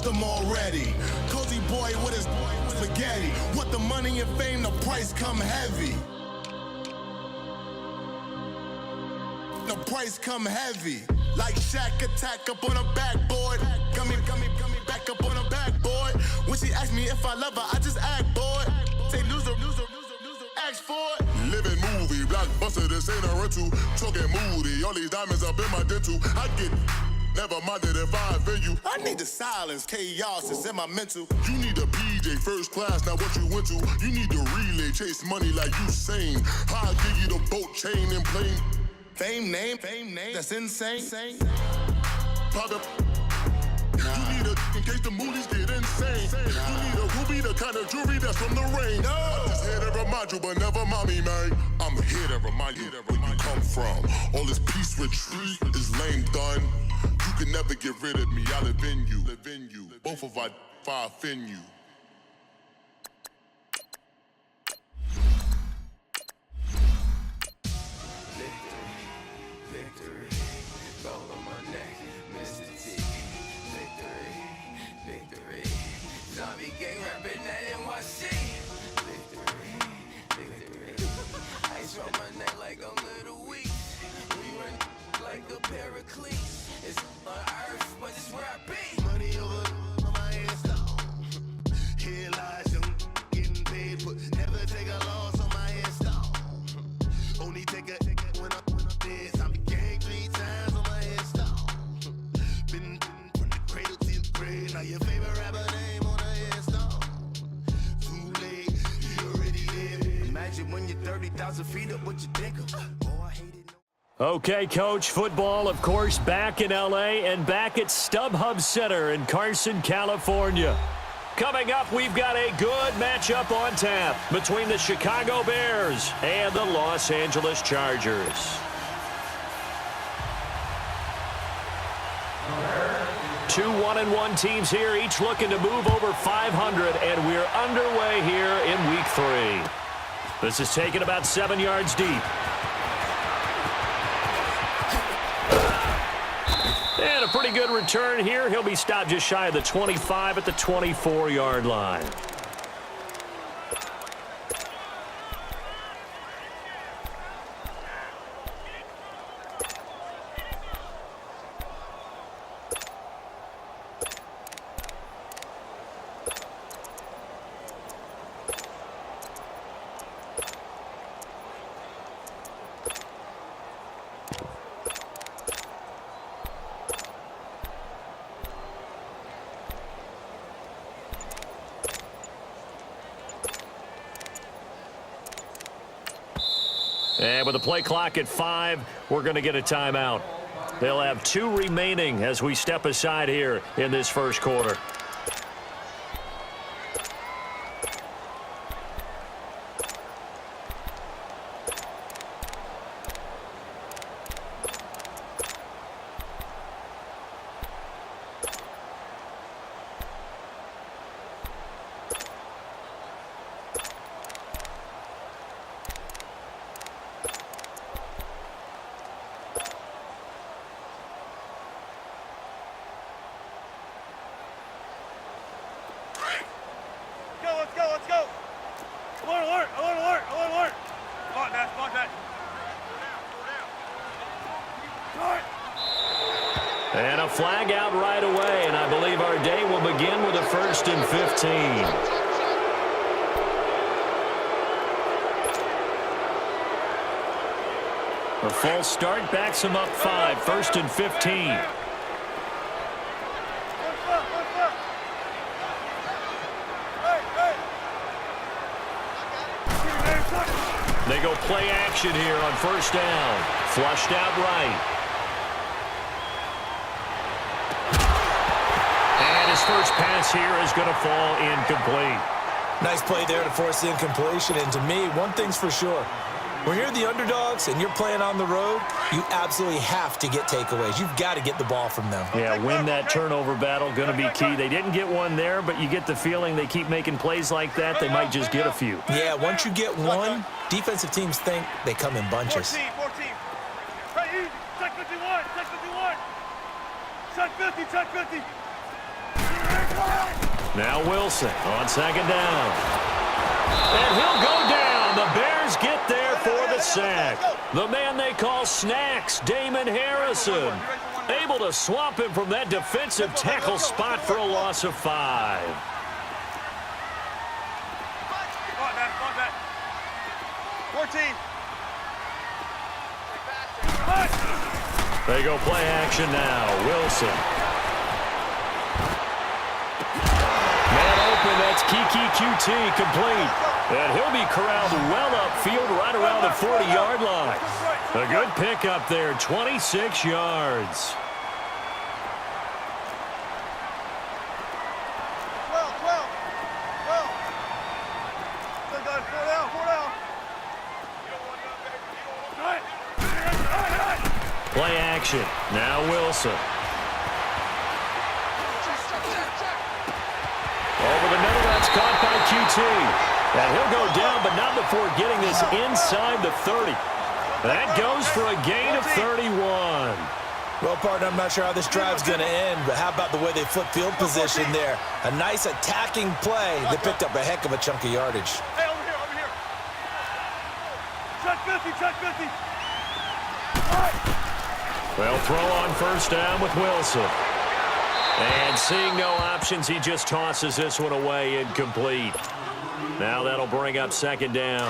lost them already. Cozy boy with his spaghetti. Want the money and fame, the price come heavy. The price come heavy. Like Shaq attack up on a backboard. Gummy, back up on a backboard. When she asked me if I love her, I just act bored. Say loser, ask for it. Living movie, blockbuster, this ain't a rental. Talking moody, all these diamonds up in my dental. I get never minded if I offend you. I need the silence, chaos is in my mental. You need a PJ, first class, not what you went to. You need the relay, chase money like you sane. I'll give you the boat, chain, and plane. Fame name, that's insane. Pop up. You need a, in case the movies get insane. You need a ruby, the kind of jewelry that's from the rain. I'm just here to remind you, but never mommy, man. I'm here to remind you where you come from. All this peace retreat is lame done. You can never get rid of me, I live in you. Both of our five in you. It's on earth, but it's where I be. Money over my headstone. Here lies young, getting paid, but never take a loss on my headstone. Only take a when I'm dead. I be gang 3 times on my headstone. Been from the cradle to the grave. Now your favorite rapper name on a headstone. Too late, you already there. Imagine when you're 30,000 feet up, what you think of? Oh, I hate it. Okay, Coach, football, of course, back in L.A. and back at StubHub Center in Carson, California. Coming up, we've got a good matchup on tap between the Chicago Bears and the Los Angeles Chargers. Two 1-1 teams here, each looking to move over 500, and we're underway here in Week 3. This is taken about 7 yards deep. And a pretty good return here. He'll be stopped just shy of the 25 at the 24-yard line. And with the play clock at 5, we're going to get a timeout. They'll have 2 remaining as we step aside here in this first quarter. Let's go. Alert. Spot that. And a flag out right away, and I believe our day will begin with a 1st and 15. A false start backs him up 5, 1st and 15. They go play action here on 1st down. Flushed out right. And his first pass here is going to fall incomplete. Nice play there to force the incompletion. And to me, one thing's for sure. When you're the underdogs and you're playing on the road, you absolutely have to get takeaways. You've got to get the ball from them. Yeah, win that turnover battle, going to be key. They didn't get one there, but you get the feeling they keep making plays like that, they might just get a few. Yeah, once you get one, defensive teams think they come in bunches. 14. Hey, easy. Check 51. Check 50. Now Wilson on second down. And he'll go down. The Bears get there for the sack. The man they call Snacks, Damon Harrison, able to swamp him from that defensive tackle spot for a loss of 5. Come on, man. Come on, man. 14. They go play action now. Wilson. Man open, that's Kiki QT complete. And he'll be corralled well upfield right around the 40-yard line. A good pickup there, 26 yards. 12. Still got it. 4 down. Play action. Now Wilson. Over the middle, that's caught by QT. And he'll go down, but not before getting this inside the 30. That goes for a gain of 31. Well, partner, I'm not sure how this drive's going to end, but how about the way they flip field position there? A nice attacking play. They picked up a heck of a chunk of yardage. Hey, over here. Check 50. All right. Well, throw on first down with Wilson. And seeing no options, he just tosses this one away, incomplete. Now that'll bring up second down.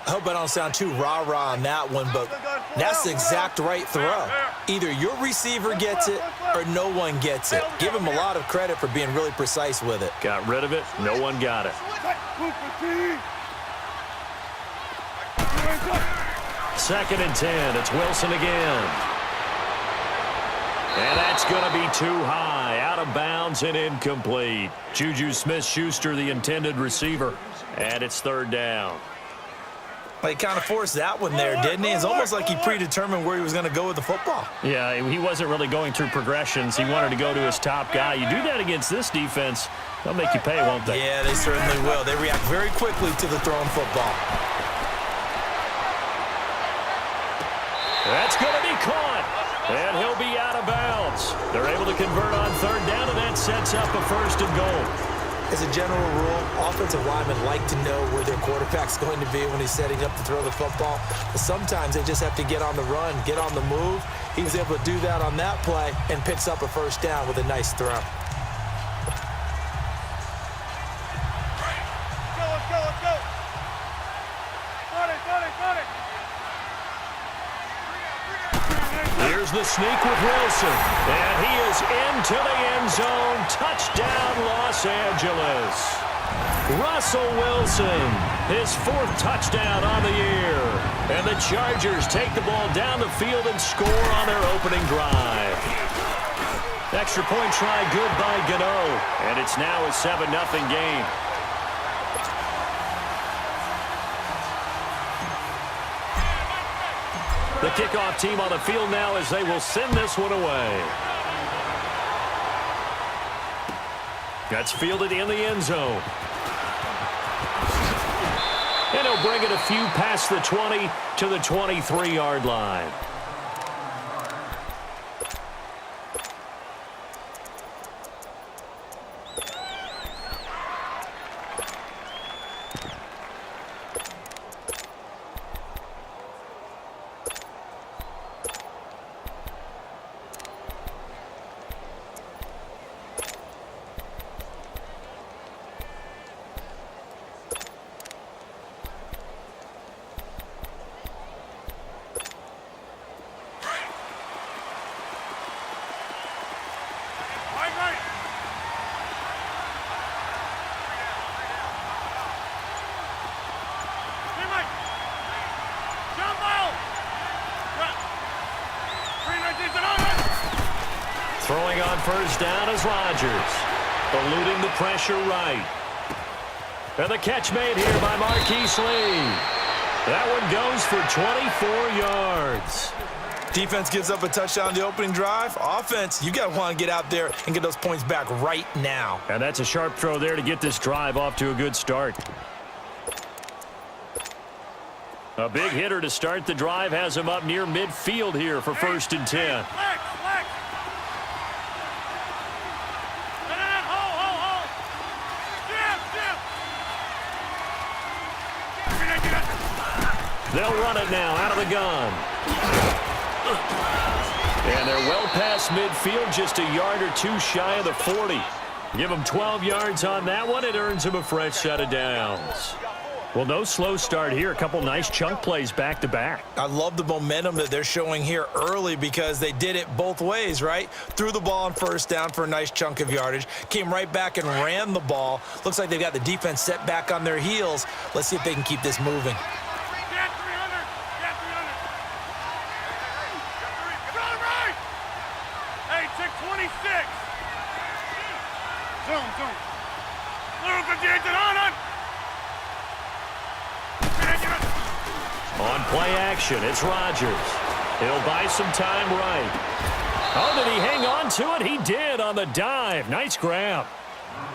I hope I don't sound too rah-rah on that one, but that's the exact right throw. Either your receiver gets it or no one gets it. Give him a lot of credit for being really precise with it. Got rid of it. No one got it. Second and 10. It's Wilson again. And that's going to be too high. Out of bounds and incomplete. Juju Smith-Schuster, the intended receiver. And it's third down. Well, he kind of forced that one there, didn't he? It's almost like he predetermined where he was going to go with the football. Yeah, he wasn't really going through progressions. He wanted to go to his top guy. You do that against this defense, they'll make you pay, won't they? Yeah, they certainly will. They react very quickly to the thrown football. That's going to be caught. And he'll be out of bounds. They're able to convert on third down, and that sets up a first and goal. As a general rule, offensive linemen like to know where their quarterback's going to be when he's setting up to throw the football. But sometimes they just have to get on the run, get on the move. He was able to do that on that play and picks up a first down with a nice throw. Let's go. Got it. Here's the sneak with Wilson. And he is into the end zone. Touchdown, Los Angeles. Russell Wilson, his 4th touchdown on the year. And the Chargers take the ball down the field and score on their opening drive. Extra point try good by Gano. And it's now a 7-0 game. The kickoff team on the field now as they will send this one away. That's fielded in the end zone. And he'll bring it a few past the 20 to the 23-yard line. Throwing on first down is Rodgers. Eluding the pressure right. And the catch made here by Marquise Lee. That one goes for 24 yards. Defense gives up a touchdown on the opening drive. Offense, you got to want to get out there and get those points back right now. And that's a sharp throw there to get this drive off to a good start. A big hitter to start the drive has him up near midfield here for first and 10. They'll run it now out of the gun. And they're well past midfield, just a yard or two shy of the 40. Give them 12 yards on that one. It earns them a fresh set of downs. Well, no slow start here. A couple nice chunk plays back-to-back. I love the momentum that they're showing here early because they did it both ways, right? Threw the ball on first down for a nice chunk of yardage. Came right back and ran the ball. Looks like they've got the defense set back on their heels. Let's see if they can keep this moving. On play action, it's Rodgers. He'll buy some time right. Oh, did he hang on to it? He did on the dive. Nice grab.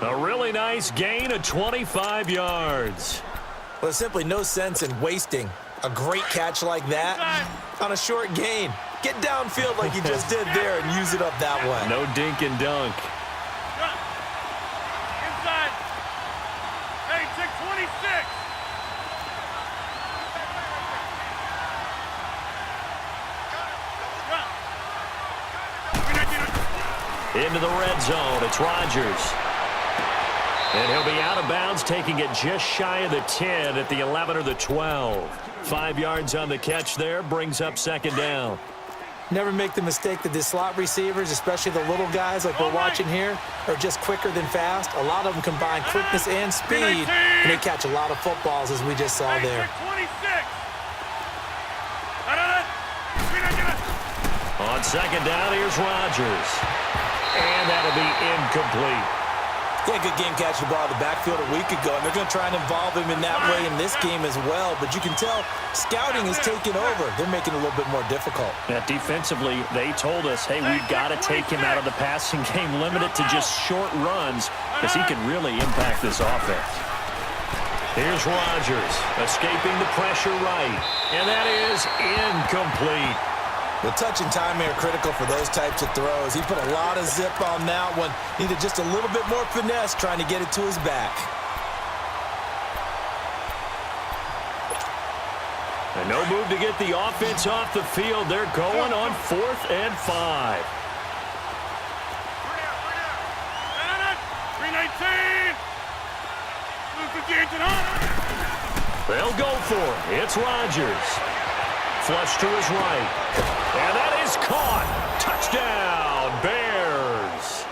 A really nice gain of 25 yards. Well, there's simply no sense in wasting a great catch like that on a short gain. Get downfield like you just did there and use it up that way. No dink and dunk. Inside. Hey, check 26. Into the red zone, it's Rodgers. And he'll be out of bounds, taking it just shy of the 10 at the 11 or the 12. 5 yards on the catch there, brings up second down. Never make the mistake that the slot receivers, especially the little guys like we're watching here, are just quicker than fast. A lot of them combine quickness and speed, and they catch a lot of footballs, as we just saw there. On second down, here's Rodgers. And that'll be incomplete. Yeah, good game catching the ball in the backfield a week ago, and they're going to try and involve him in that way in this game as well. But you can tell scouting is taking over. They're making it a little bit more difficult. Yeah, defensively, they told us, hey, we've got to take him out of the passing game, limit it to just short runs, because he can really impact this offense. Here's Rodgers, escaping the pressure right. And that is incomplete. The touch and timing are critical for those types of throws. He put a lot of zip on that one. Needed just a little bit more finesse trying to get it to his back. And no move to get the offense off the field. They're going on 4th and 5. 319. They'll go for it. It's Rodgers. Flush to his right. And that is caught. Touchdown, Bears.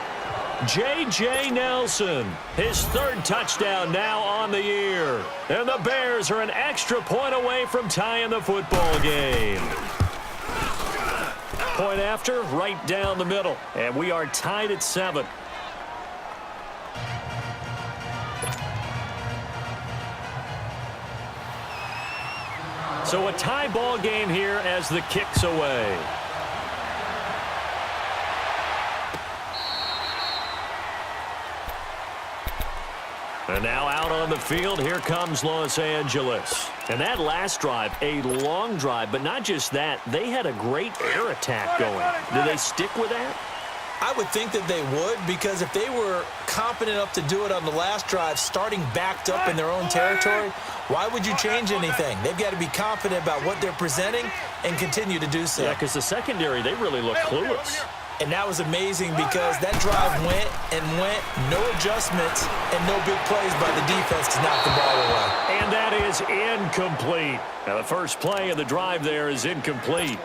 J.J. Nelson, his 3rd touchdown now on the year. And the Bears are an extra point away from tying the football game. Point after, right down the middle. And we are tied at 7. So a tie ball game here as the kick's away. And now out on the field, here comes Los Angeles. And that last drive, a long drive, but not just that, they had a great air attack going. Do they stick with that? I would think that they would, because if they were confident enough to do it on the last drive, starting backed up in their own territory, why would you change anything? They've got to be confident about what they're presenting and continue to do so. Yeah, because the secondary, they really look clueless. And that was amazing because that drive went and went, no adjustments, and no big plays by the defense to knock the ball away. And that is incomplete. Now, the first play of the drive there is incomplete.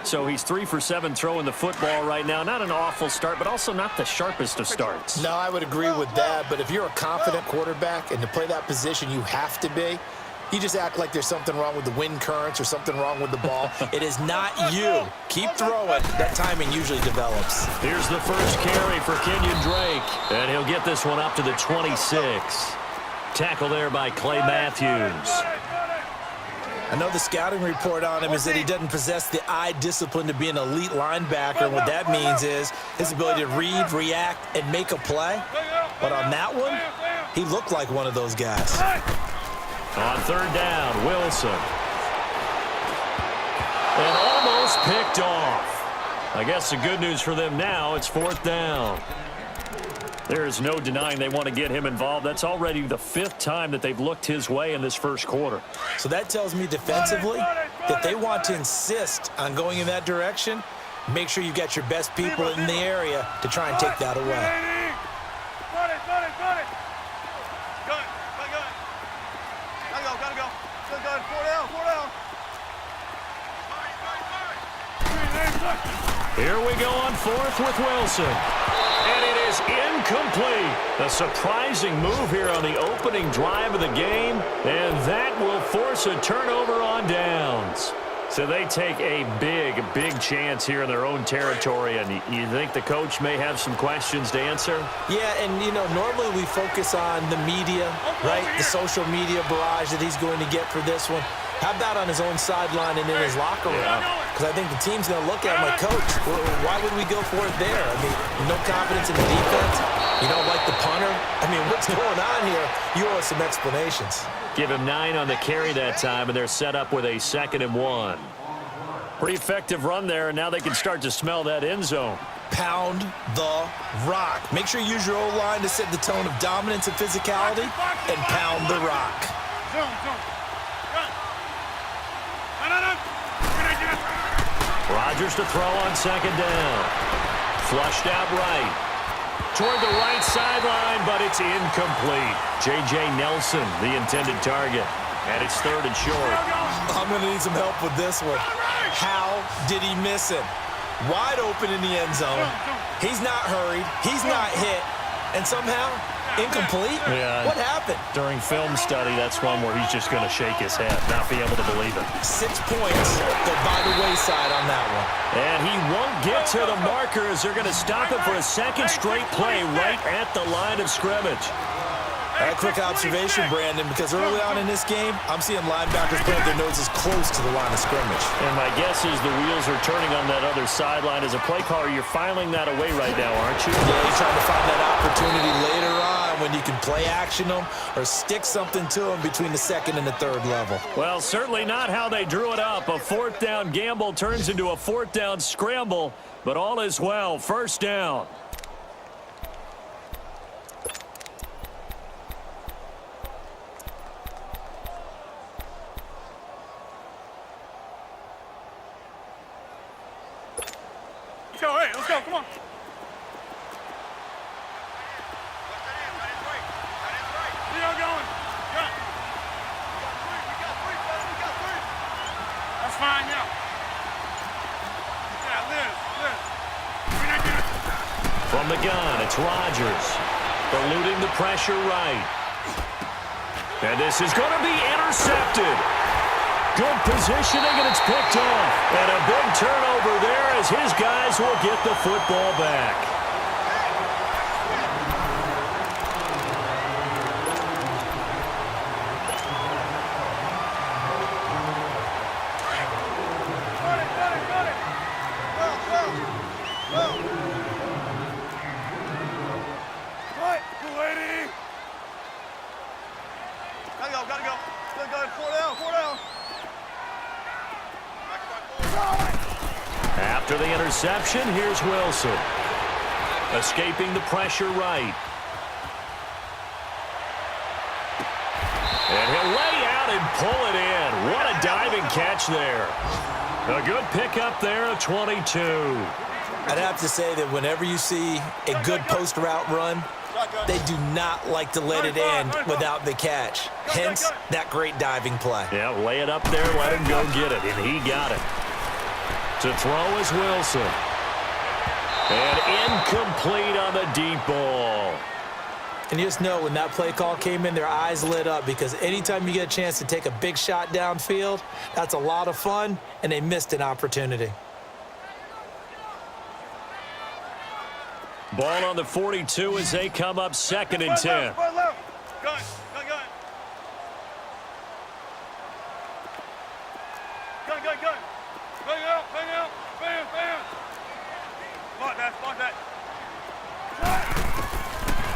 So he's 3 for 7 throwing the football right now. Not an awful start, but also not the sharpest of starts. No, I would agree with that. But if you're a confident quarterback and to play that position you have to be, you just act like there's something wrong with the wind currents or something wrong with the ball. It is not you. Keep throwing. That timing usually develops. Here's the first carry for Kenyon Drake. And he'll get this one up to the 26. Tackle there by Clay Matthews. I know the scouting report on him is that he doesn't possess the eye discipline to be an elite linebacker. And what that means is his ability to read, react, and make a play. But on that one, he looked like one of those guys. On 3rd down, Wilson. And almost picked off. I guess the good news for them now, it's 4th down. There is no denying they want to get him involved. That's already the 5th time that they've looked his way in this first quarter. So that tells me defensively that they want to insist on going in that direction. Make sure you've got your best people in the area to try and take that away. Here we go on 4th with Wilson. And it is incomplete. A surprising move here on the opening drive of the game. And that will force a turnover on downs. So they take a big chance here in their own territory. And you think the coach may have some questions to answer? Yeah, and, you know, normally we focus on the media, right? The social media barrage that he's going to get for this one. How about on his own sideline and in his locker room? Because I think the team's going to look at him like, Coach, why would we go for it there? I mean, no confidence in the defense. You don't like the punter. I mean, what's going on here? You owe us some explanations. Give him 9 on the carry that time, and they're set up with a 2nd and 1. Pretty effective run there, and now they can start to smell that end zone. Pound the rock. Make sure you use your O-line to set the tone of dominance and physicality, and pound the rock. Rodgers to throw on 2nd down. Flushed out right. Toward the right sideline, but it's incomplete. J.J. Nelson, the intended target. And it's 3rd and short. I'm going to need some help with this one. How did he miss him? Wide open in the end zone. He's not hurried. He's not hit. And somehow, incomplete? Yeah. What happened? During film study, that's one where he's just going to shake his head, not be able to believe it. 6 points go by the wayside on that one. And he won't get to the marker as they're going to stop it for a 2nd straight play right at the line of scrimmage. A quick observation, Brandon, because early on in this game, I'm seeing linebackers put their noses close to the line of scrimmage. And my guess is the wheels are turning on that other sideline. As a play caller, you're filing that away right now, aren't you? Yeah, you're trying to find that opportunity later on when you can play action them or stick something to them between the 2nd and the 3rd level. Well, certainly not how they drew it up. A 4th down gamble turns into a 4th down scramble, but all is well. 1st down. Let's go, come on. That's fine, yeah. Yeah, Liz. From the gun, it's Rodgers. Eluding the pressure right. And this is going to be intercepted. Good positioning, and it's picked off. And a big turnover there as his guys will get the football back. Gotta go. Good. 4 down. After the interception, here's Wilson. Escaping the pressure right. And he'll lay out and pull it in. What a diving catch there. A good pickup there of 22. I'd have to say that whenever you see a good post route run, they do not like to let it end without the catch. Hence, that great diving play. Yeah, lay it up there, let him go get it, and he got it. To throw is Wilson. And incomplete on the deep ball. And you just know when that play call came in, their eyes lit up because anytime you get a chance to take a big shot downfield, that's a lot of fun, and they missed an opportunity. Ball on the 42 as they come up 2nd and 10. Gun. Bang out. Bam. Block that.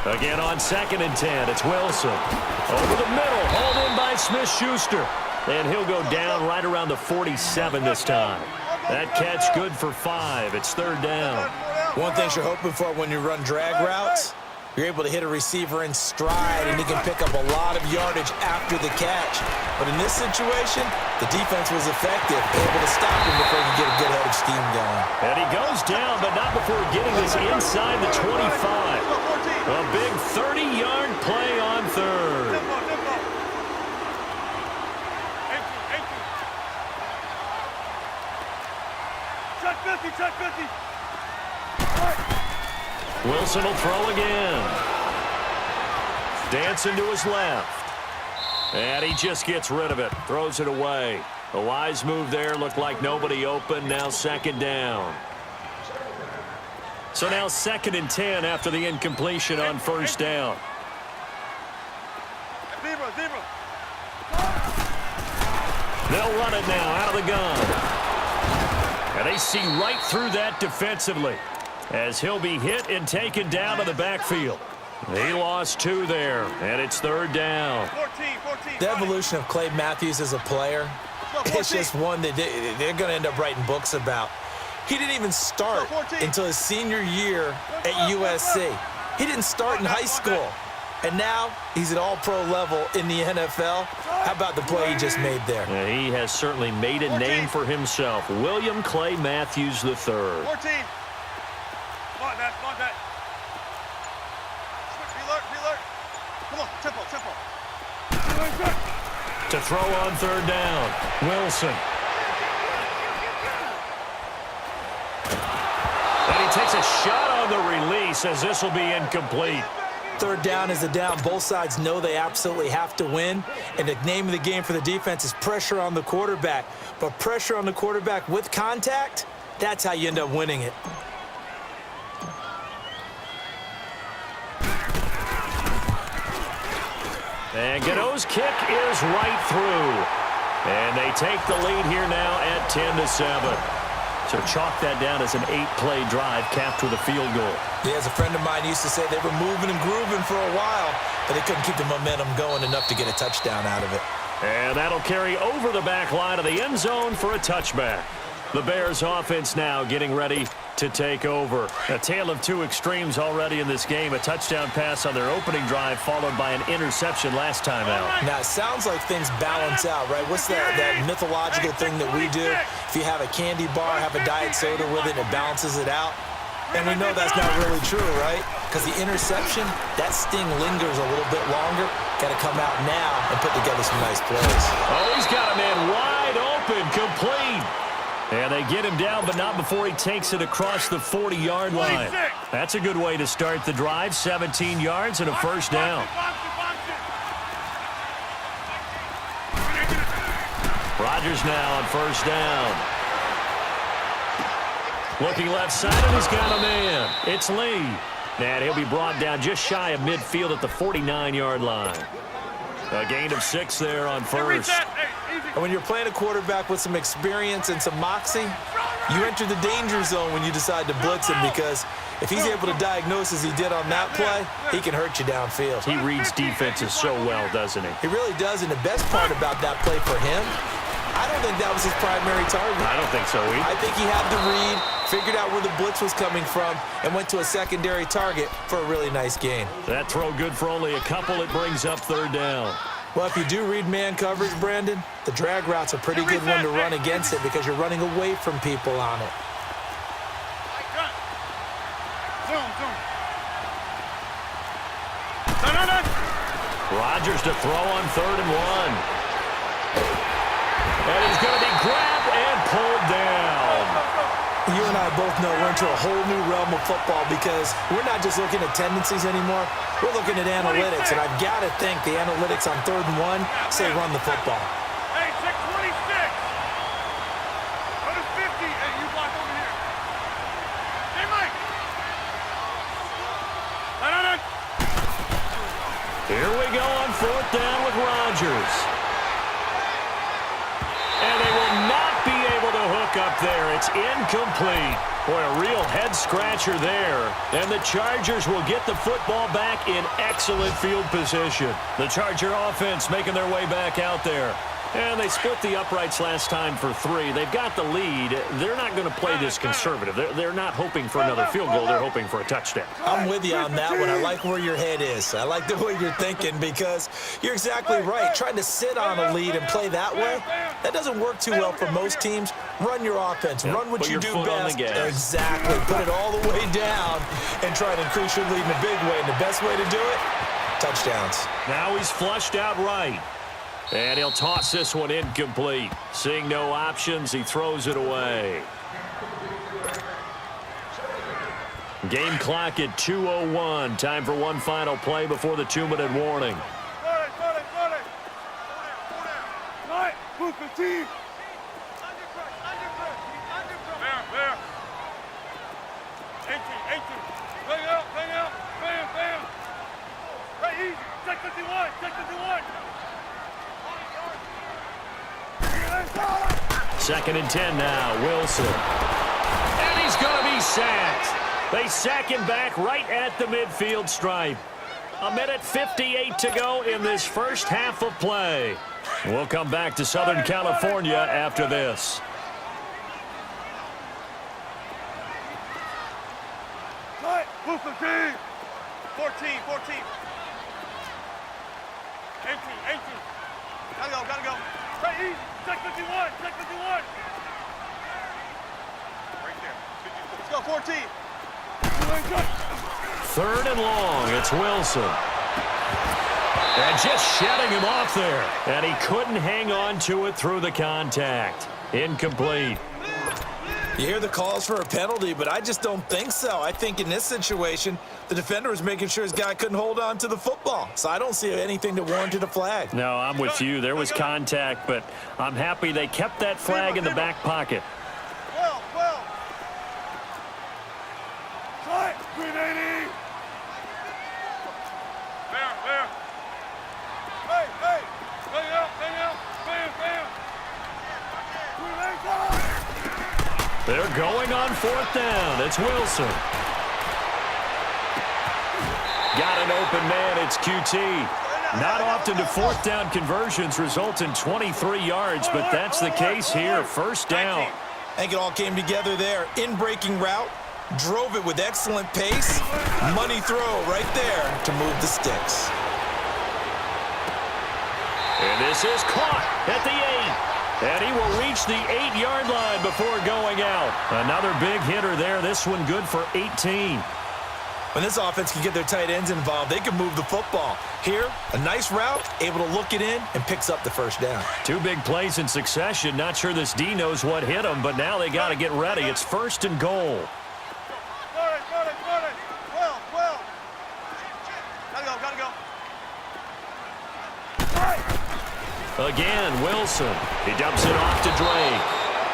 Again on 2nd and 10, it's Wilson. Over the middle, hauled in by Smith-Schuster. And he'll go down right around the 47 this time. That catch good for 5. It's 3rd down. One thing you're hoping for when you run drag routes You're able to hit a receiver in stride, and he can pick up a lot of yardage after the catch. But in this situation, the defense was effective, able to stop him before he could get a good head of steam going. And he goes down, but not before getting this inside the 25. A big 30-yard play on third. Check 50. Wilson will throw again. Dancing to his left. And he just gets rid of it. Throws it away. A wise move there. Looked like nobody open. Now second down. So now 2nd and 10 after the incompletion on first down. Zebra. They'll run it now out of the gun. And they see right through that defensively as he'll be hit and taken down to the backfield. He lost 2 there, and it's 3rd down. 14. The evolution of Clay Matthews as a player, it's just one that they're going to end up writing books about. He didn't even start until his senior year at USC. He didn't start in high school. And now he's at all-pro level in the NFL. How about the play he just made there? Yeah, he has certainly made a name for himself. William Clay Matthews III. 14. Come on, that. Relert. Come on, tempo. To throw on 3rd down, Wilson. And he takes a shot on the release as this will be incomplete. 3rd down is a down. Both sides know they absolutely have to win. And the name of the game for the defense is pressure on the quarterback. But pressure on the quarterback with contact, that's how you end up winning it. And Gano's kick is right through. And they take the lead here now at 10-7. So chalk that down as an 8-play drive capped with a field goal. Yeah, as a friend of mine used to say, they were moving and grooving for a while, but they couldn't keep the momentum going enough to get a touchdown out of it. And that'll carry over the back line of the end zone for a touchback. The Bears offense now getting ready to take over. A tale of 2 extremes already in this game. A touchdown pass on their opening drive followed by an interception last time out. Now, it sounds like things balance out, right? What's that mythological thing that we do? If you have a candy bar, have a diet soda with it, it balances it out. And we know that's not really true, right? Because the interception, that sting lingers a little bit longer. Got to come out now and put together some nice plays. Oh, he's got a man wide open, complete. And they get him down, but not before he takes it across the 40-yard line. That's a good way to start the drive. 17 yards and a first down. Rodgers now on first down. Looking left side, and he's got a man. It's Lee. And he'll be brought down just shy of midfield at the 49-yard line. A gain of 6 there on first. And when you're playing a quarterback with some experience and some moxie, you enter the danger zone when you decide to blitz him, because if he's able to diagnose as he did on that play, he can hurt you downfield. He reads defenses so well, doesn't he? He really does, and the best part about that play for him, I don't think that was his primary target. I don't think so either. I think he had the read, figured out where the blitz was coming from, and went to a secondary target for a really nice gain. That throw good for only a couple. It brings up 3rd down. Well, if you do read man coverage, Brandon, the drag route's a pretty good one to run against it because you're running away from people on it. Rodgers to throw on 3rd and 1. And he's going to be grabbed and pulled down. You and I both know we're into a whole new realm of football because we're not just looking at tendencies anymore. We're looking at analytics, and I've got to think the analytics on 3rd and 1 say run the football. Hey, check 26. Go to 50. Hey, you block over here. Hey, Mike. No. Here we go on 4th down with Rodgers. And they will not be able to hook up there. It's incomplete. Boy, a real head-scratcher there. And the Chargers will get the football back in excellent field position. The Charger offense making their way back out there. And they split the uprights last time for 3. They've got the lead. They're not going to play this conservative. They're not hoping for another field goal. They're hoping for a touchdown. I'm with you on that one. I like where your head is. I like the way you're thinking because you're exactly right. Trying to sit on a lead and play that way, that doesn't work too well for most teams. Run your offense. Run what you do best. Exactly. Put it all the way down and try to increase your lead in a big way. And the best way to do it, touchdowns. Now he's flushed out right. And he'll toss this one incomplete. Seeing no options, he throws it away. Game clock at 2:01. Time for one final play before the 2-minute warning. Second and 10 now, Wilson. And he's going to be sacked. They sack him back right at the midfield stripe. 1:58 to go in this first half of play. We'll come back to Southern California after this. Booster team. 14. 18. Gotta go. Right, easy. Check 51. Right there. Let's go, 14. Third and long, it's Wilson. And just shedding him off there. And he couldn't hang on to it through the contact. Incomplete. You hear the calls for a penalty, but I just don't think so. I think in this situation, the defender was making sure his guy couldn't hold on to the football. So I don't see anything that warranted a flag. No, I'm with you. There was contact, but I'm happy they kept that flag in the back pocket. Well. 380. There. Hey. Hang out. Bam. They're going on fourth down. It's Wilson. Got an open man. It's QT. Not often do fourth down conversions result in 23 yards, but that's the case here. First down. I think it all came together there. In-breaking route. Drove it with excellent pace. Money throw right there to move the sticks. And this is caught at the 8. And he will reach the 8-yard line before going out. Another big hitter there. This one good for 18. When this offense can get their tight ends involved, they can move the football. Here, a nice route, able to look it in, and picks up the first down. 2 big plays in succession. Not sure this D knows what hit him, but now they got to get ready. It's first and goal. Well. Gotta go. Again, Wilson. He dumps it off to Drake.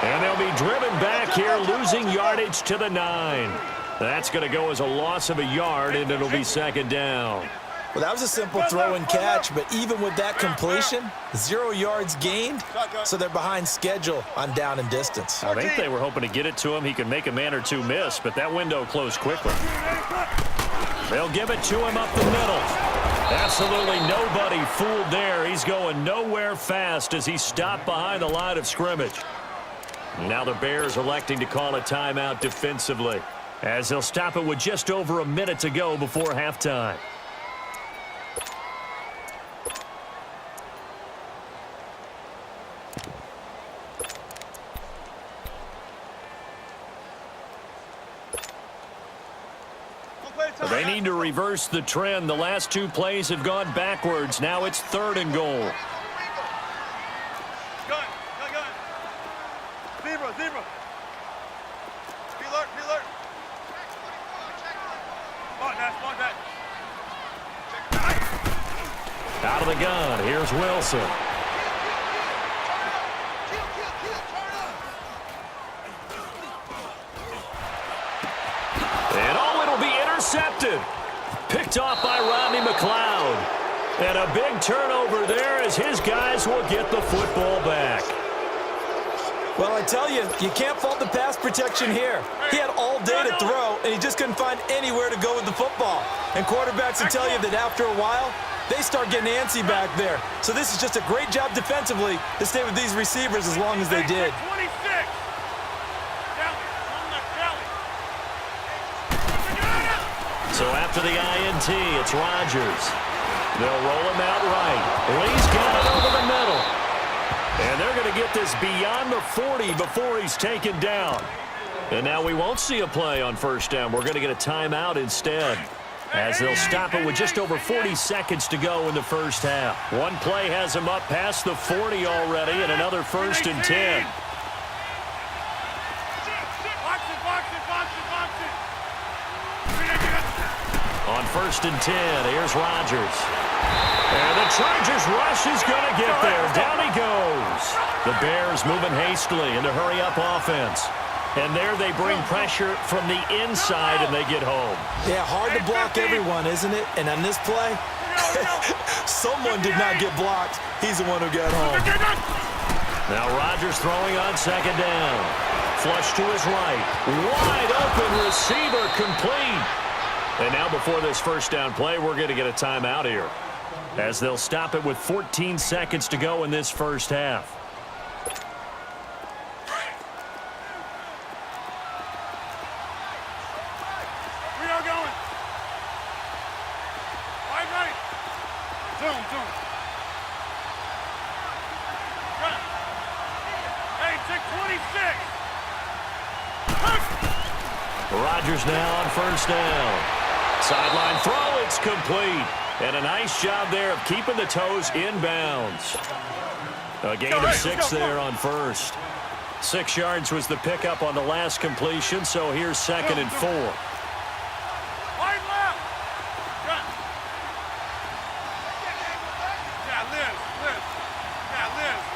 And they'll be driven back here, losing yardage to the 9. That's going to go as a loss of a yard, and it'll be second down. Well, that was a simple throw and catch, but even with that completion, 0 yards gained, so they're behind schedule on down and distance. I think they were hoping to get it to him. He could make a man or two miss, but that window closed quickly. They'll give it to him up the middle. Absolutely nobody fooled there. He's going nowhere fast as he stopped behind the line of scrimmage. Now the Bears electing to call a timeout defensively, as they'll stop it with just over a minute to go before halftime. They need to reverse the trend. The last 2 plays have gone backwards. Now it's third and goal. Gun. Zebra. Be alert. Mark that. Out of the gun, here's Wilson. And it'll be intercepted. Picked off by Rodney McLeod. And a big turnover there as his guys will get the football back. Well, I tell you, you can't fault the pass protection here. He had all day to throw, and he just couldn't find anywhere to go with the football. And quarterbacks will tell you that after a while, they start getting antsy back there. So this is just a great job defensively to stay with these receivers as long as they did. 26. So after the INT, it's Rodgers. They'll roll him out right. Lee's got it over the middle. And they're going to get this beyond the 40 before he's taken down. And now we won't see a play on first down. We're going to get a timeout instead, as they'll stop it with just over 40 seconds to go in the first half. One play has him up past the 40 already, and another 1st and 10. On 1st and 10, here's Rodgers. And the Chargers rush is going to get there. Down he goes. The Bears moving hastily into hurry-up offense. And there they bring pressure from the inside, and they get home. Yeah, hard to block everyone, isn't it? And on this play, someone did not get blocked. He's the one who got home. Now Rodgers throwing on 2nd down. Flush to his right. Wide open receiver complete. And now before this first down play, we're going to get a timeout here, as they'll stop it with 14 seconds to go in this first half. We are going. Right. Zoom. Run. Hey, take 26. Rodgers now on 1st down. Sideline throw, it's complete. And a nice job there of keeping the toes in bounds. A gain of 6 there on 1st. 6 yards was the pickup on the last completion, so here's 2nd and 4. Wide left. Run. Liz.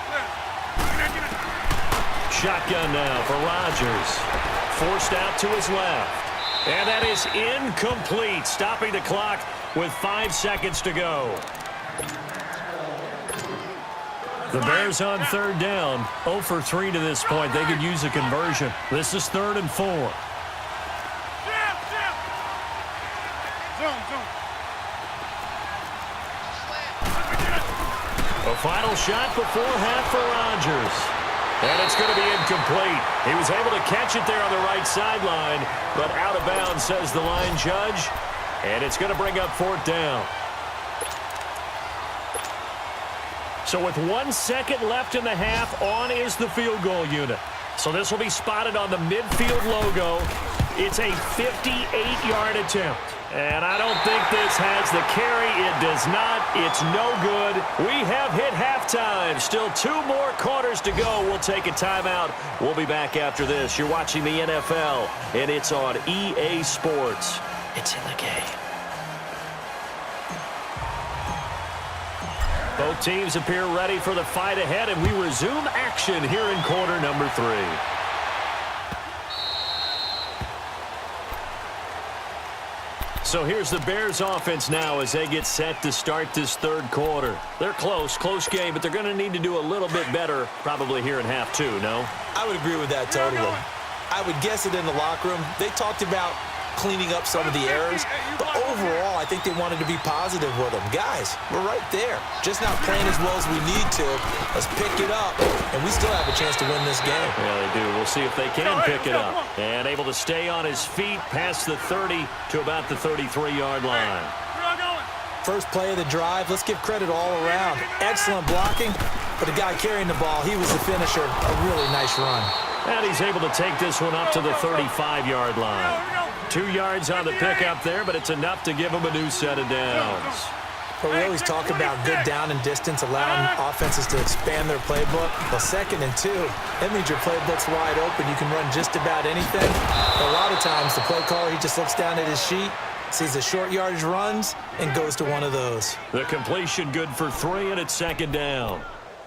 Shotgun now for Rodgers. Forced out to his left. And that is incomplete, stopping the clock with 5 seconds to go. The Bears on 3rd down, 0 for 3 to this point. They could use a conversion. This is 3rd and 4. Zoom. A final shot before half for Rodgers. And it's going to be incomplete. He was able to catch it there on the right sideline, but out of bounds, says the line judge. And it's going to bring up 4th down. So with 1 second left in the half, on is the field goal unit. So this will be spotted on the midfield logo. It's a 58-yard attempt. And I don't think this has the carry. It does not. It's no good. We have hit halftime. Still 2 more quarters to go. We'll take a timeout. We'll be back after this. You're watching the NFL, and it's on EA Sports. It's in the game. Both teams appear ready for the fight ahead, and we resume action here in quarter number 3. So here's the Bears offense now as they get set to start this 3rd quarter. They're close game, but they're going to need to do a little bit better probably here in half 2, no? I would agree with that totally. I would guess it in the locker room. They talked about cleaning up some of the errors, but overall, I think they wanted to be positive with them. Guys, we're right there. Just not playing as well as we need to. Let's pick it up, and we still have a chance to win this game. Yeah, they do. We'll see if they can pick it up. And able to stay on his feet past the 30 to about the 33-yard line. First play of the drive, let's give credit all around. Excellent blocking, but the guy carrying the ball, he was the finisher. A really nice run. And he's able to take this one up to the 35-yard line. 2 yards on the pickup there, but it's enough to give him a new set of downs. But we always talk about good down and distance, allowing offenses to expand their playbook. Well, 2nd and 2, that means your playbook's wide open. You can run just about anything. But a lot of times, the play caller, he just looks down at his sheet, sees the short yardage runs, and goes to one of those. The completion good for 3, and it's 2nd down.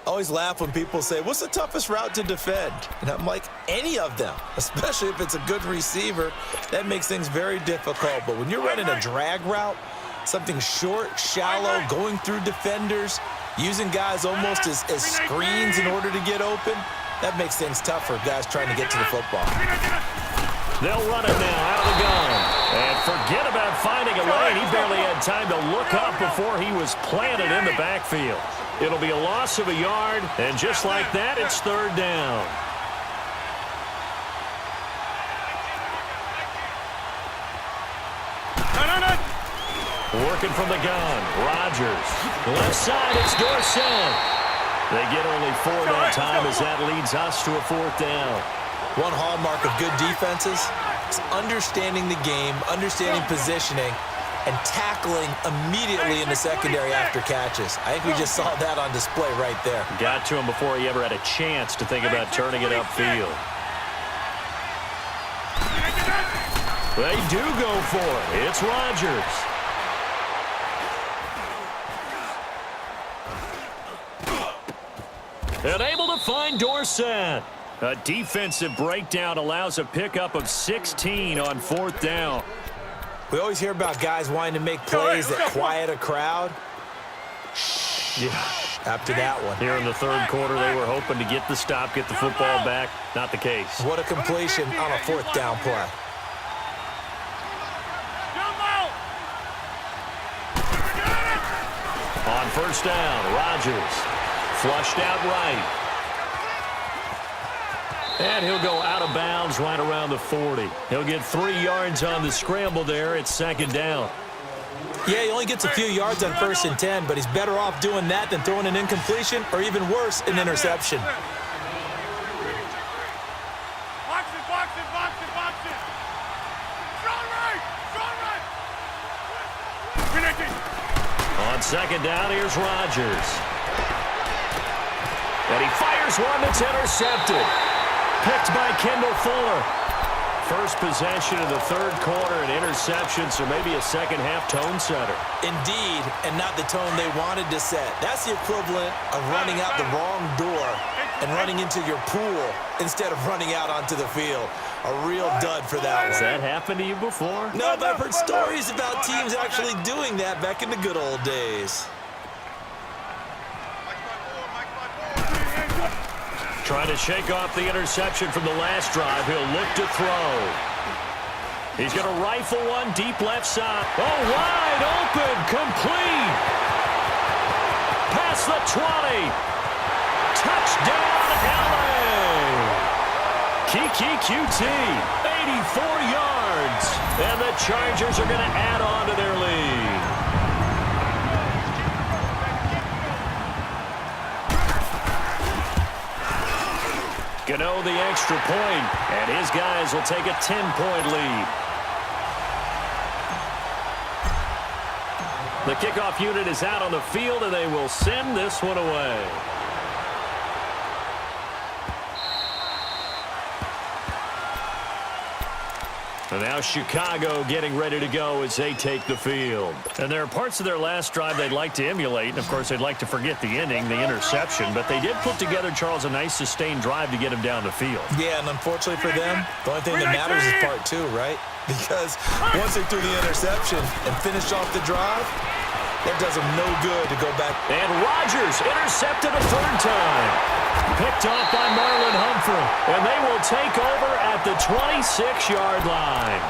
I always laugh when people say, what's the toughest route to defend? And I'm like, any of them, especially if it's a good receiver. That makes things very difficult. But when you're running a drag route, something short, shallow, going through defenders, using guys almost as screens in order to get open, that makes things tough for guys trying to get to the football. They'll run it now out of the gun. And forget about finding a lane. He barely had time to look up before he was planted in the backfield. It'll be a loss of a yard, and just like that, it's third down. Working from the gun, Rodgers. Left side, it's Dorsett. They get only 4 that time as that leads us to a fourth down. One hallmark of good defenses is understanding the game, understanding positioning, and tackling immediately in the secondary after catches. I think we just saw that on display right there. Got to him before he ever had a chance to think about turning it upfield. They do go for it. It's Rodgers. And able to find Dorsett. A defensive breakdown allows a pickup of 16 on fourth down. We always hear about guys wanting to make plays that quiet a crowd. Yeah. After that one. Here in the third quarter, they were hoping to get the stop, get the football back. Not the case. What a completion on a fourth down play. On first down, Rodgers. Flushed out right. And he'll go out of bounds right around the 40. He'll get 3 yards on the scramble there. It's second down. Yeah, he only gets a few yards on 1st and 10, but he's better off doing that than throwing an incompletion or even worse, an interception. On second down, here's Rodgers. And he fires one that's intercepted. Picked by Kendall Fuller. First possession of the third quarter, an interception, so maybe a second-half tone setter. Indeed, and not the tone they wanted to set. That's the equivalent of running out the wrong door and running into your pool instead of running out onto the field. A real dud for that one. Has that happened to you before? No, but I've heard stories about teams actually doing that back in the good old days. Trying to shake off the interception from the last drive. He'll look to throw. He's going to rifle one deep left side. Oh, wide open, complete. Past the 20. Touchdown, LA. Kiki QT, 84 yards. And the Chargers are going to add on to their lead. Gano the extra point, and his guys will take a 10-point lead. The kickoff unit is out on the field, and they will send this one away. And now Chicago getting ready to go as they take the field. And there are parts of their last drive they'd like to emulate. And, of course, they'd like to forget the ending, the interception. But they did put together, Charles, a nice sustained drive to get him down the field. Yeah, and unfortunately for them, the only thing that matters is part 2, right? Because once they threw the interception and finished off the drive, that does them no good to go back. And Rodgers intercepted a third time. Picked off by Marlon Humphrey. And they will take over at the 26-yard line.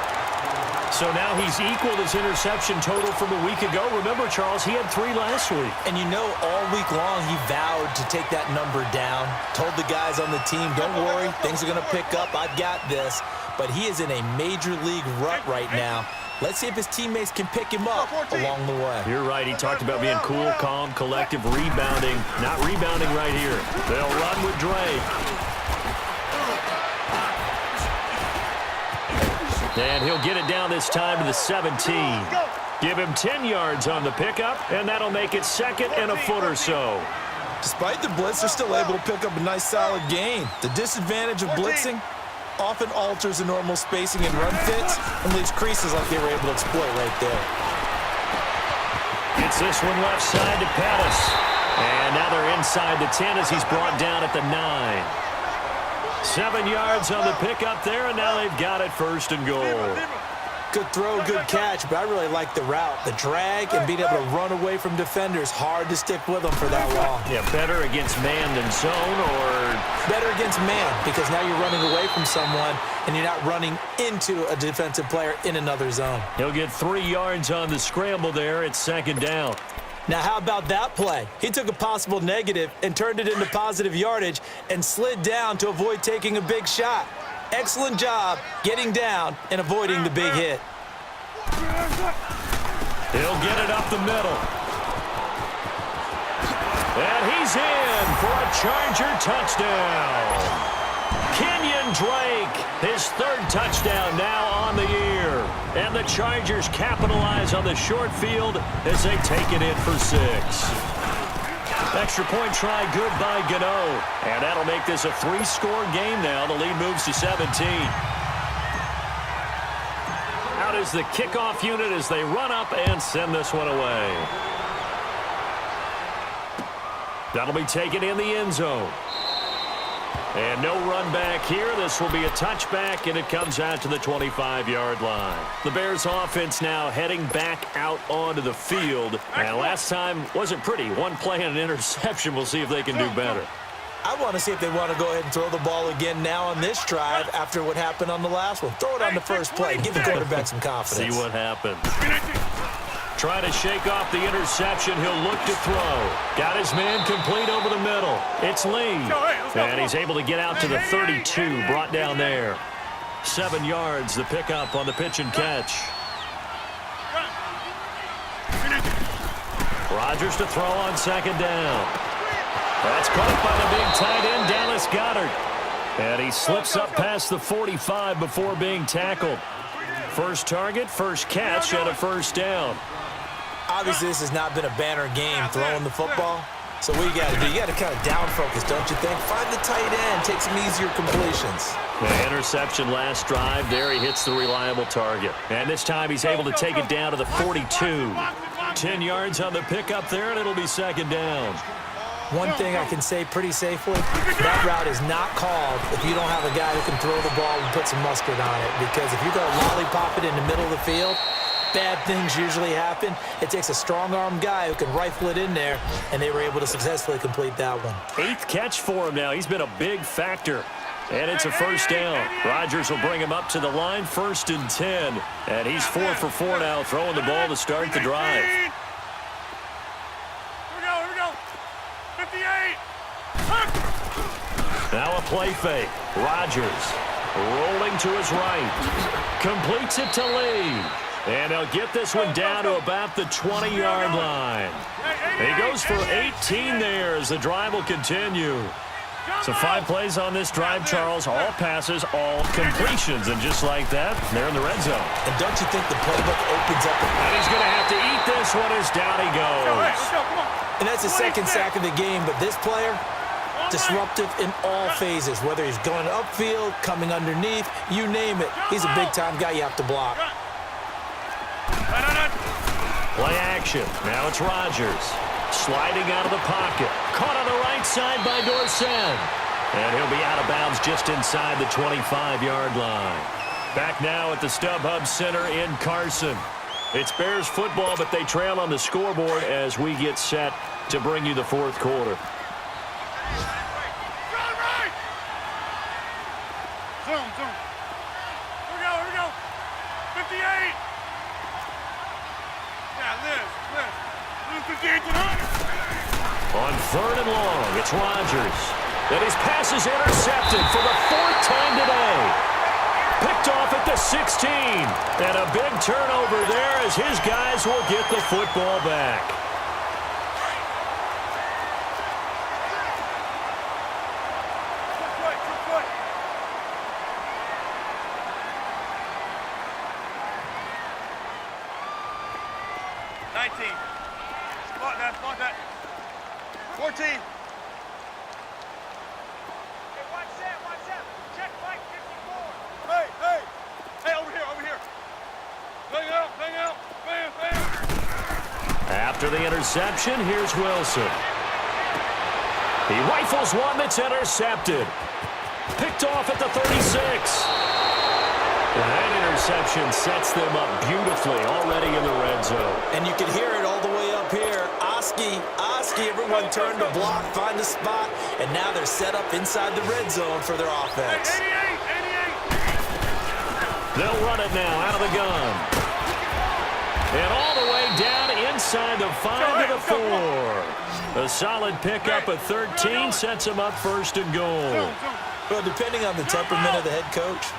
So now he's equaled his interception total from a week ago. Remember, Charles, he had 3 last week. And you know, all week long he vowed to take that number down. Told the guys on the team, don't worry, things are going to pick up. I've got this. But he is in a major league rut right now. Let's see if his teammates can pick him up along the way. You're right. He talked about being cool, calm, collective, rebounding. Not rebounding right here. They'll run with Drake. And he'll get it down this time to the 17. Give him 10 yards on the pickup, and that'll make it second and a foot or so. Despite the blitz, they're still able to pick up a nice, solid gain. The disadvantage of blitzing often alters the normal spacing and run fits and leaves creases like they were able to exploit right there. Gets this one left side to Pettis. And now they're inside the 10 as he's brought down at the 9. 7 yards on the pickup there, and now they've got it first and goal. Good throw, good catch, but I really like the route. The drag and being able to run away from defenders, hard to stick with them for that long. Yeah, better against man than zone, or? Better against man, because now you're running away from someone and you're not running into a defensive player in another zone. He'll get 3 yards on the scramble there. It's second down. Now, how about that play? He took a possible negative and turned it into positive yardage and slid down to avoid taking a big shot. Excellent job getting down and avoiding the big hit. He'll get it up the middle. And he's in for a Charger touchdown. Kenyon Drake, his 3rd touchdown now on the year. And the Chargers capitalize on the short field as they take it in for 6. Extra point try good by Gano. And that'll make this a 3-score game now. The lead moves to 17. Out is the kickoff unit as they run up and send this one away. That'll be taken in the end zone. And no run back here. This will be a touchback, and it comes out to the 25-yard line. The Bears offense now heading back out onto the field. And last time wasn't pretty. One play and an interception. We'll see if they can do better. I want to see if they want to go ahead and throw the ball again now on this drive after what happened on the last one. Throw it on the first play. Give the quarterback some confidence. See what happens. Trying to shake off the interception. He'll look to throw. Got his man complete over the middle. It's Lee. And he's able to get out to the 32. Brought down there. 7 yards, the pickup on the pitch and catch. Rodgers to throw on second down. That's caught by the big tight end, Dallas Goedert. And he slips up past the 45 before being tackled. First target, first catch, and a first down. Obviously, this has not been a banner game throwing the football. So what you got to do, you got to kind of down focus, don't you think? Find the tight end, take some easier completions. The interception last drive. There he hits the reliable target. And this time he's able to take it down to the 42. 10 yards on the pickup there, and it'll be second down. One thing I can say pretty safely, that route is not called if you don't have a guy who can throw the ball and put some mustard on it. Because if you're going to lollipop it in the middle of the field, bad things usually happen. It takes a strong-arm guy who can rifle it in there, and they were able to successfully complete that one. 8th catch for him now. He's been a big factor. And it's a first down. Rodgers will bring him up to the line, 1st and 10. And he's 4 for 4 now, throwing the ball to start the drive. Here we go. 58. Now a play fake. Rodgers rolling to his right. Completes it to Lee. And he'll get this one down to about the 20-yard line. He goes for 18 there as the drive will continue. So 5 plays on this drive, Charles. All passes, all completions. And just like that, they're in the red zone. And don't you think the playbook opens up? And he's going to have to eat this one as down he goes. And that's the second sack of the game. But this player, disruptive in all phases. Whether he's going upfield, coming underneath, you name it. He's a big-time guy you have to block. Play action. Now it's Rodgers. Sliding out of the pocket. Caught on the right side by Dorsett. And he'll be out of bounds just inside the 25-yard line. Back now at the StubHub Center in Carson. It's Bears football, but they trail on the scoreboard as we get set to bring you the 4th quarter. Zoom. Here we go. 58. Yeah, Liz. 58 to 100. On 3rd and long, it's Rodgers. And his pass is intercepted for the 4th time today. Picked off at the 16. And a big turnover there as his guys will get the football back. Block that. 14. Hey, watch that. Check Mike 54. Hey, over here. Bang out. Bam. After the interception, here's Wilson. He rifles one that's intercepted. Picked off at the 36. And that interception sets them up beautifully already in the red zone. And you can hear it all the way up here. Oski, everyone turned to block, find the spot, and now they're set up inside the red zone for their offense. 88. They'll run it now out of the gun. And all the way down inside the 5 to the 4. A solid pickup of 13 sets them up first and goal. Well, depending on the temperament of the head coach,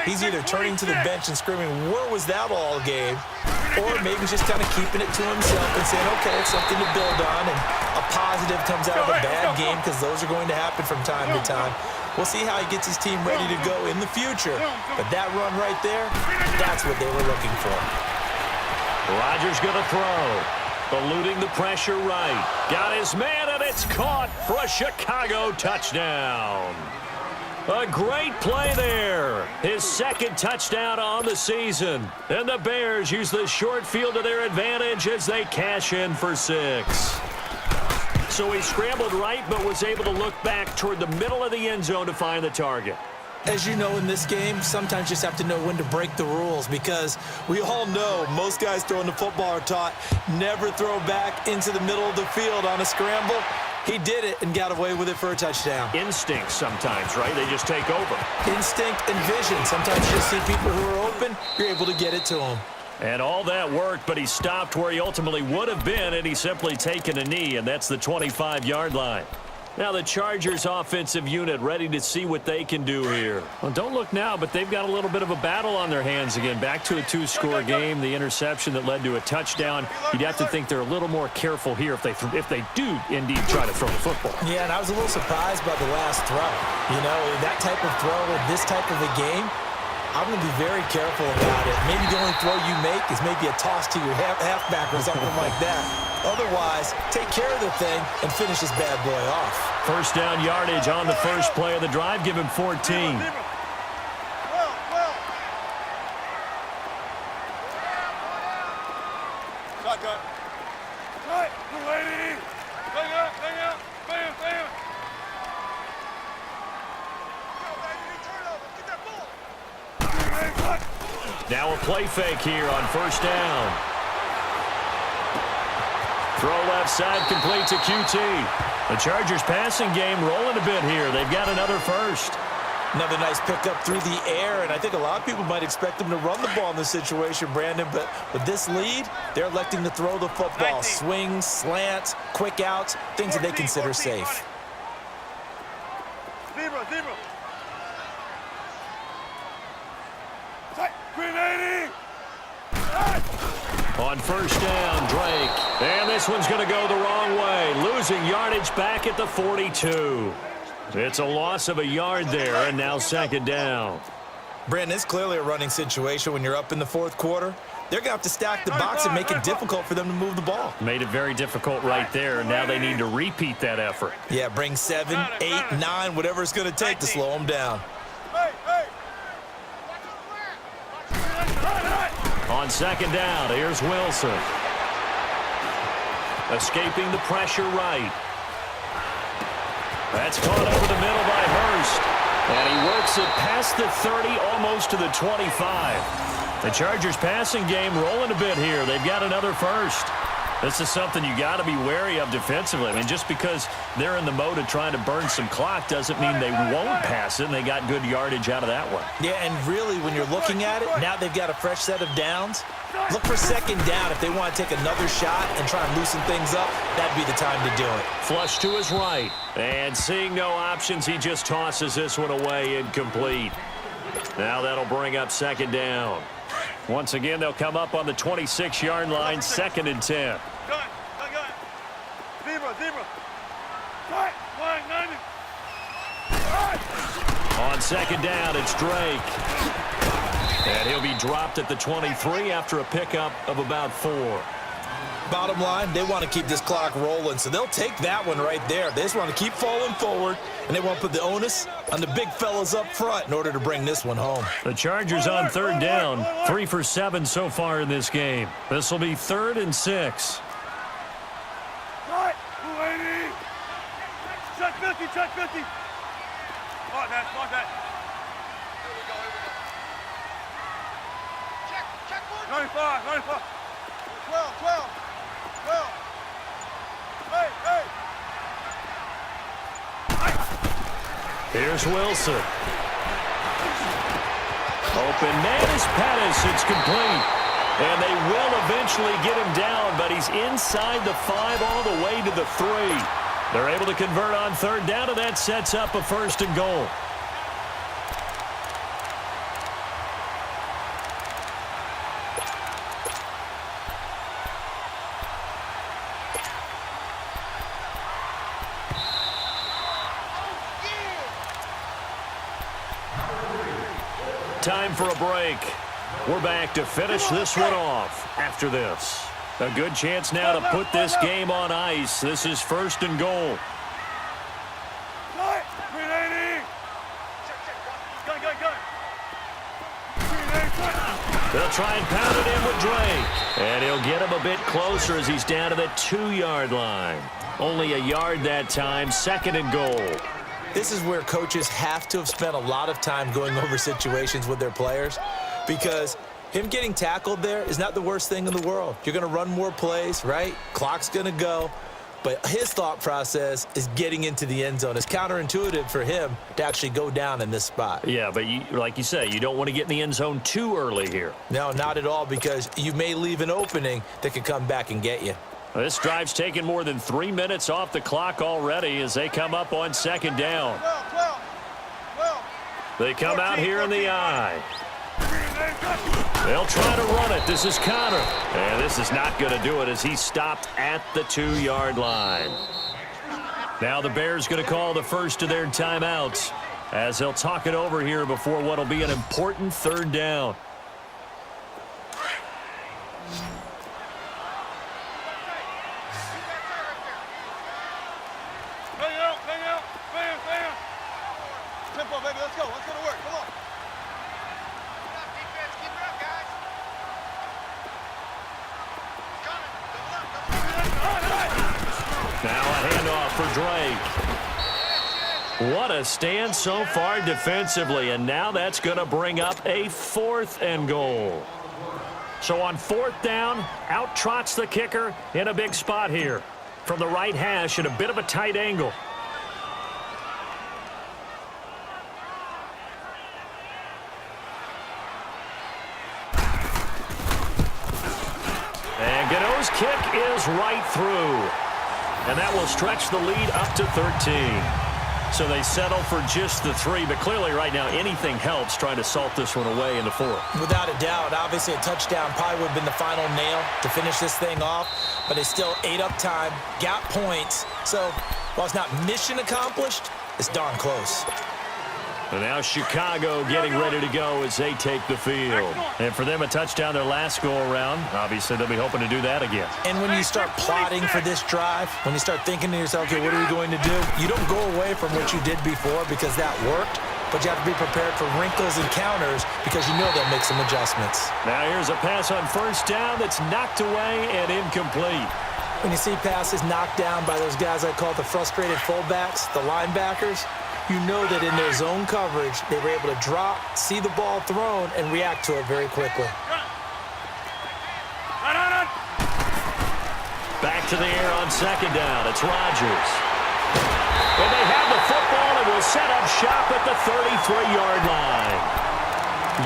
he's either turning to the bench and screaming, "Where was that all game?" or maybe just kind of keeping it to himself and saying, okay, it's something to build on, and a positive comes out of a bad game because those are going to happen from time to time. We'll see how he gets his team ready to go in the future. But that run right there, that's what they were looking for. Rodgers going to throw. Eluding the pressure right. Got his man, and it's caught for a Chicago touchdown. A great play there. His second touchdown on the season. And the Bears use the short field to their advantage as they cash in for 6. So he scrambled right but was able to look back toward the middle of the end zone to find the target. As you know, in this game, sometimes you just have to know when to break the rules because we all know most guys throwing the football are taught never throw back into the middle of the field on a scramble. He did it and got away with it for a touchdown. Instinct sometimes, right? They just take over. Instinct and vision. Sometimes you just see people who are open, you're able to get it to them. And all that worked, but he stopped where he ultimately would have been, and he's simply taken a knee, and that's the 25-yard line. Now the Chargers offensive unit ready to see what they can do here. Well, don't look now, but they've got a little bit of a battle on their hands again. Back to a 2-score game, the interception that led to a touchdown. You'd have to think they're a little more careful here if they do indeed try to throw the football. Yeah, and I was a little surprised by the last throw. You know, that type of throw in this type of a game, I'm going to be very careful about it. Maybe the only throw you make is maybe a toss to your halfback or something like that. Otherwise, take care of the thing and finish this bad boy off. First down yardage on the first play of the drive. Give him 14. Shotgun. Right, the lady. Hang out. Bam. Now a play fake here on first down. Throw left side, complete to QT. The Chargers passing game rolling a bit here. They've got another first. Another nice pickup through the air, and I think a lot of people might expect them to run the ball in this situation, Brandon, but with this lead, they're electing to throw the football. Swings, slants, quick outs, things that they consider safe. Zebra. On first down, Drake. And this one's going to go the wrong way. Losing yardage back at the 42. It's a loss of a yard there, and now second down. Brandon, it's clearly a running situation when you're up in the fourth quarter. They're going to have to stack the box and make it difficult for them to move the ball. Made it very difficult right there, and now they need to repeat that effort. Yeah, bring 7, 8, 9, whatever it's going to take to slow them down. On second down, here's Wilson. Escaping the pressure right. That's caught over the middle by Hurst. And he works it past the 30, almost to the 25. The Chargers passing game rolling a bit here. They've got another first. This is something you got to be wary of defensively. I mean, just because they're in the mode of trying to burn some clock doesn't mean they won't pass it, and they got good yardage out of that one. Yeah, and really, when you're looking at it, now they've got a fresh set of downs. Look for second down. If they want to take another shot and try and loosen things up, that'd be the time to do it. Flush to his right. And seeing no options, he just tosses this one away incomplete. Now that'll bring up second down. Once again, they'll come up on the 26-yard line, second and 10. Gun. Zebra. Right, line 90. Right. On second down, it's Drake. And he'll be dropped at the 23 after a pickup of about 4. Bottom line, they want to keep this clock rolling, so they'll take that one right there. They just want to keep falling forward, and they want to put the onus on the big fellas up front in order to bring this one home. The Chargers on third down, 3 for 7 so far in this game. This will be 3rd and 6. Right, 280. Check 50. Mark that. 95, 95. 12, 12, 12. Hey, hey. Here's Wilson. Open man is Pettis. It's complete. And they will eventually get him down, but he's inside the 5 all the way to the 3. They're able to convert on third down, and that sets up a 1st and goal. Time for a break. We're back to finish this one off after this. A good chance now to put this game on ice. This is 1st and goal. 380. Go. They'll try and pound it in with Drake. And he'll get him a bit closer as he's down to the 2-yard line. Only a yard that time, 2nd and goal. This is where coaches have to have spent a lot of time going over situations with their players, because him getting tackled there is not the worst thing in the world. You're going to run more plays, right? Clock's going to go. But his thought process is getting into the end zone. It's counterintuitive for him to actually go down in this spot. Yeah, but like you say, you don't want to get in the end zone too early here. No, not at all, because you may leave an opening that could come back and get you. This drive's taken more than 3 minutes off the clock already as they come up on 2nd down. 12. They come out here in the eye. They'll try to run it. This is Connor. And this is not going to do it as he's stopped at the 2-yard line. Now the Bears going to call the first of their timeouts as they'll talk it over here before what will be an important 3rd down. Bam. Tempo, baby. Let's go to work. Come on. Defense, keep it up, guys. Now a handoff for Drake. What a stand so far defensively, and now that's going to bring up a 4th and goal. So on 4th down, out trots the kicker in a big spot here. From the right hash at a bit of a tight angle. And Gano's kick is right through. And that will stretch the lead up to 13. So they settle for just the 3, but clearly right now anything helps trying to salt this one away in the 4th. Without a doubt, obviously a touchdown probably would have been the final nail to finish this thing off, but they still ate up time, got points. So while it's not mission accomplished, it's darn close. And now Chicago getting ready to go as they take the field. And for them, a touchdown their last go-around. Obviously, they'll be hoping to do that again. And when you start plotting for this drive, when you start thinking to yourself, okay, what are we going to do? You don't go away from what you did before because that worked, but you have to be prepared for wrinkles and counters because you know they'll make some adjustments. Now here's a pass on 1st down that's knocked away and incomplete. When you see passes knocked down by those guys I call the frustrated fullbacks, the linebackers, you know that in their zone coverage, they were able to drop, see the ball thrown, and react to it very quickly. Back to the air on 2nd down. It's Rodgers. And they have the football and will set up shop at the 33-yard line.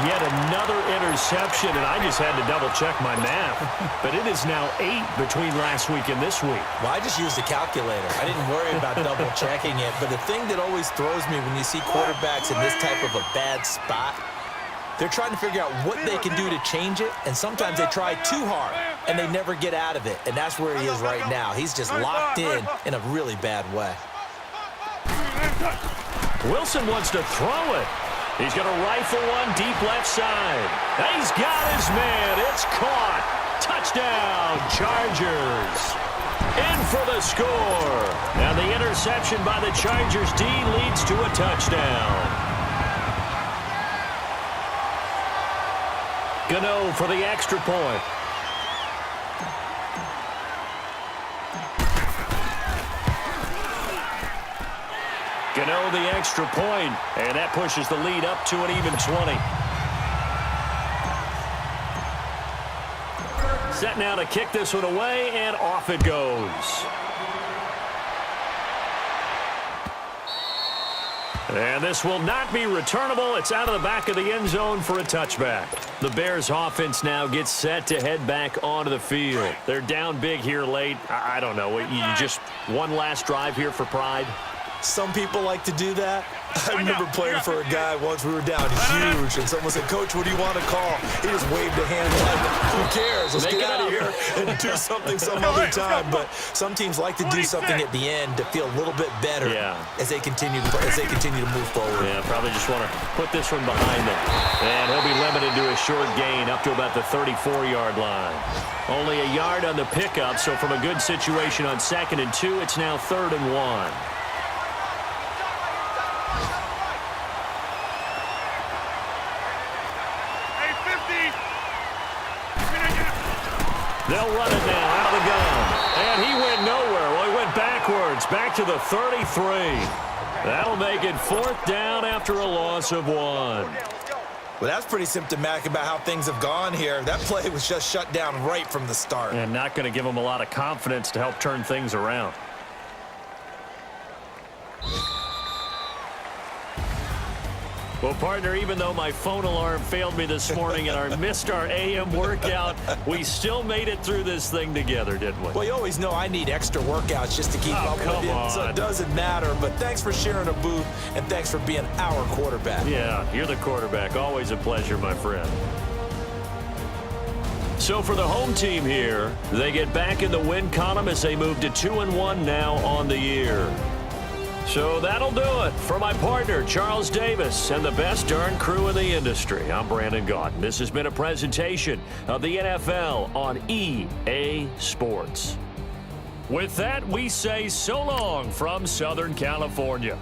Yet another interception, and I just had to double-check my math. But it is now 8 between last week and this week. Well, I just used a calculator. I didn't worry about double-checking it. But the thing that always throws me when you see quarterbacks in this type of a bad spot, they're trying to figure out what they can do to change it, and sometimes they try too hard, and they never get out of it. And that's where he is right now. He's just locked in a really bad way. Wilson wants to throw it. He's going to rifle one deep left side. He's got his man. It's caught. Touchdown, Chargers. In for the score. And the interception by the Chargers D leads to a touchdown. Gano for the extra point. Gano the extra point, and that pushes the lead up to an even 20. Set now to kick this one away, and off it goes. And this will not be returnable. It's out of the back of the end zone for a touchback. The Bears offense now gets set to head back onto the field. They're down big here late. I don't know. You just one last drive here for pride? Some people like to do that. I remember playing for a guy once. We were down huge, and someone said, "Coach, what do you want to call?" He just waved a hand like, "Who cares? Let's get out of here and do something some other time." But some teams like to do something at the end to feel a little bit better as they continue to move forward. Yeah, probably just want to put this one behind them. And he'll be limited to a short gain up to about the 34-yard line. Only a yard on the pickup, so from a good situation on 2nd and 2, it's now 3rd and 1. They'll run it now out of the gun. And he went nowhere. Well, he went backwards, back to the 33. That'll make it 4th down after a loss of 1. Well, that's pretty symptomatic about how things have gone here. That play was just shut down right from the start. And not going to give them a lot of confidence to help turn things around. Well, partner, even though my phone alarm failed me this morning and I missed our AM workout, we still made it through this thing together, didn't we? Well, you always know I need extra workouts just to keep up with you, so it doesn't matter. But thanks for sharing a booth, and thanks for being our quarterback. Yeah, you're the quarterback. Always a pleasure, my friend. So for the home team here, they get back in the win column as they move to 2-1 now on the year. So that'll do it for my partner, Charles Davis, and the best darn crew in the industry. I'm Brandon Gaudin. This has been a presentation of the NFL on EA Sports. With that, we say so long from Southern California.